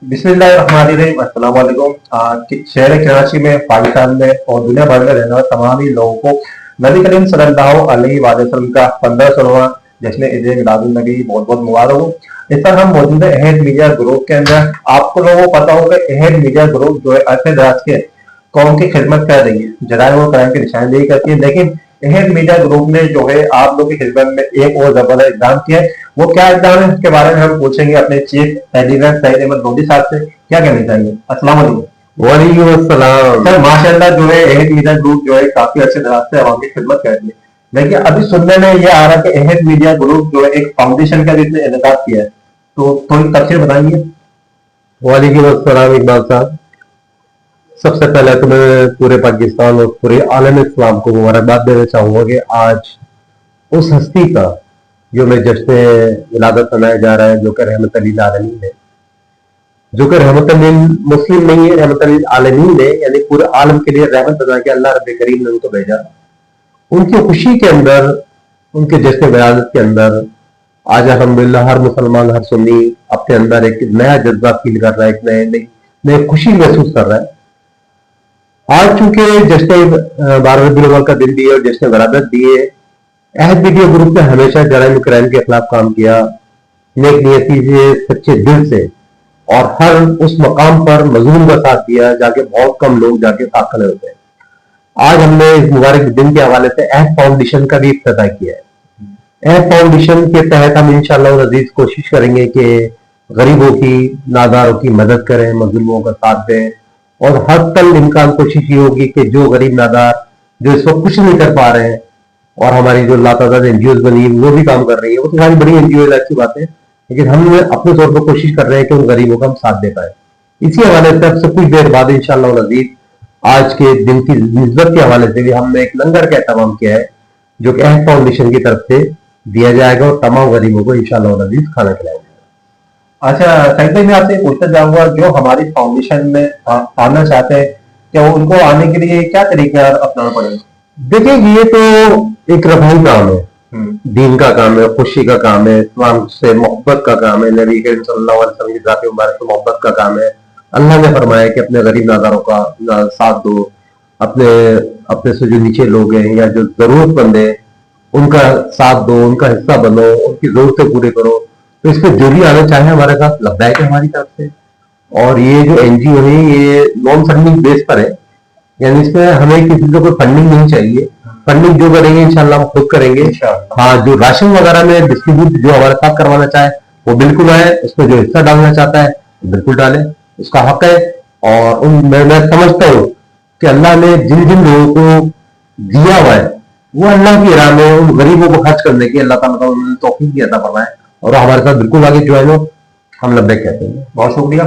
बिस्मिल्लाहिर्रहमानिर्रहीम। अस्सलाम वालेकुम। शहर कराची में, पाकिस्तान में और दुनिया भर में रहने वाले तमाम ही लोगों को नबी करीम सल्लल्लाहु अलैहि वसल्लम का 1500वां जश्न ईद मिलादुन नबी बहुत बहुत मुबारक हो। इस पर हम मौजूद है अहद मीडिया ग्रुप के अंदर। आपको लोगों को पता होगा अहद मीडिया ग्रुप जो है अरसे दराज के कौम की खिदमत कर रही है, जराए वो क्राइम की निशानदेही करती है, लेकिन अहद मीडिया ग्रुप ने जो है आप लोगों की खिदमत में एक और जबरदस्त इकदाम किया है। वो क्या इकदाम है, उसके बारे में हम पूछेंगे अपने चीफ एडिटर सईद अहमद लोधी साहब से। क्या कहना चाहेंगे? अस्सलाम वालेकुम। वालेकुम अस्सलाम। सर माशाल्लाह जो है अहद मीडिया ग्रुप जो है काफी अच्छे तरह से आवाम की खिदमत कर रही है, लेकिन अभी सुनने में ये आ रहा है कि अहद मीडिया ग्रुप जो है एक फाउंडेशन का भी इसने इंतजाम किया है, तो थोड़ी तफसीर बताइए। वालेकुम अस्सलाम इकबाल साहब। सबसे पहले तो मैं पूरे पाकिस्तान और पूरे आलम इस्लाम को मुबारकबाद देना चाहूंगा कि आज उस हस्ती का जो मैं जश्न विलादत मनाया जा रहा है, जो कि रहमत लिल आलमीन है, जो कि रहमत लिल मुस्लिम नहीं है, रहमत लिल आलमीन है, यानी पूरे आलम के लिए रहमत बना के अल्लाह रब्बे करीम ने उनको भेजा। उनकी खुशी के अंदर, उनके जश्न विलादत के अंदर आज अल्हम्दुलिल्लाह हर मुसलमान, हर सुन्नी अपने अंदर एक नया जज्बा फील कर रहा है, एक नई खुशी महसूस कर रहा है। आज चूंकि जश्न 12 रबीउल अव्वल का दिन भी है और जश्न विलादत भी है, अहद मीडिया ग्रुप ने हमेशा जराइम क्राइम के खिलाफ काम किया, नेक नियति से, सच्चे दिल से, और हर उस मकाम पर मजलूम का साथ दिया जाके बहुत कम लोग जाके साथ खड़े होते हैं। आज हमने इस मुबारक दिन के हवाले से अहद फाउंडेशन का भी इफ्तिताह किया है। अहद फाउंडेशन के तहत हम इंशाअल्लाह अजीज कोशिश करेंगे कि गरीबों की, नादारों की मदद करें, मजलूमों का साथ दें, और हर तल इम्कान कोशिश ये होगी कि जो गरीब नादार जो इस वक्त कुछ नहीं कर पा रहे हैं, और हमारी जो लातादाद एनजीओ बनी वो भी काम कर रही है, वो तो सारी बड़ी एनजीओ अच्छी बात है, लेकिन हम अपने तौर पर कोशिश कर रहे हैं कि उन गरीबों का हम साथ दे पाए। इसी हवाले से अब से कुछ देर बाद इंशाअल्लाह अजीज आज के दिन की निस्बत के हवाले से भी हमने एक लंगर का एहतमाम किया है, जो कि अहद फाउंडेशन की तरफ से दिया जाएगा और तमाम गरीबों को इंशाअल्लाह अजीज खाना खिलाया जाएगा। अच्छा सईद भाई, मैं आपसे पूछना चाहूंगा, जो हमारी फाउंडेशन में आना चाहते हैं, क्या उनको आने के लिए क्या तरीका अपनाना पड़ेगा? देखिए, ये तो एक रफ़ाही काम है, दीन का काम है, खुशी का काम है, इस्लाम से मोहब्बत का काम है, नबी करीम सल्लल्लाहु अलैहि वसल्लम की ज़ात मुबारक से मोहब्बत का काम है। अल्लाह ने फरमाया कि अपने गरीब नादारों का साथ दो, अपने से जो नीचे लोग हैं या जो जरूरतमंद है उनका साथ दो, उनका हिस्सा बनो, उनकी जरूरतें पूरी करो। तो इस पर जो भी आना चाहे हमारे साथ लब्बैक है हमारी तरफ से। और ये जो एनजीओ है ये नॉन फंडिंग बेस पर है, यानी इसमें हमें किसी को कोई फंडिंग नहीं चाहिए। फंडिंग जो करेंगे इंशाल्लाह हम खुद करेंगे। हाँ, जो राशन वगैरह में डिस्ट्रीब्यूट जो हमारे साथ करवाना चाहे वो बिल्कुल आए, उसमें जो हिस्सा डालना चाहता है बिल्कुल डाले, उसका हक है। और मैं समझता हूँ कि अल्लाह ने जिन जिन लोगों को दिया हुआ है वो अल्लाह की राह में उन गरीबों को खर्च करने की अल्लाह ताला उन्होंने तौफीक अता फरमाए, और हमारे साथ बिल्कुल आगे ज्वाइन हो, हम लब्बैक कहते हैं। बहुत शुक्रिया।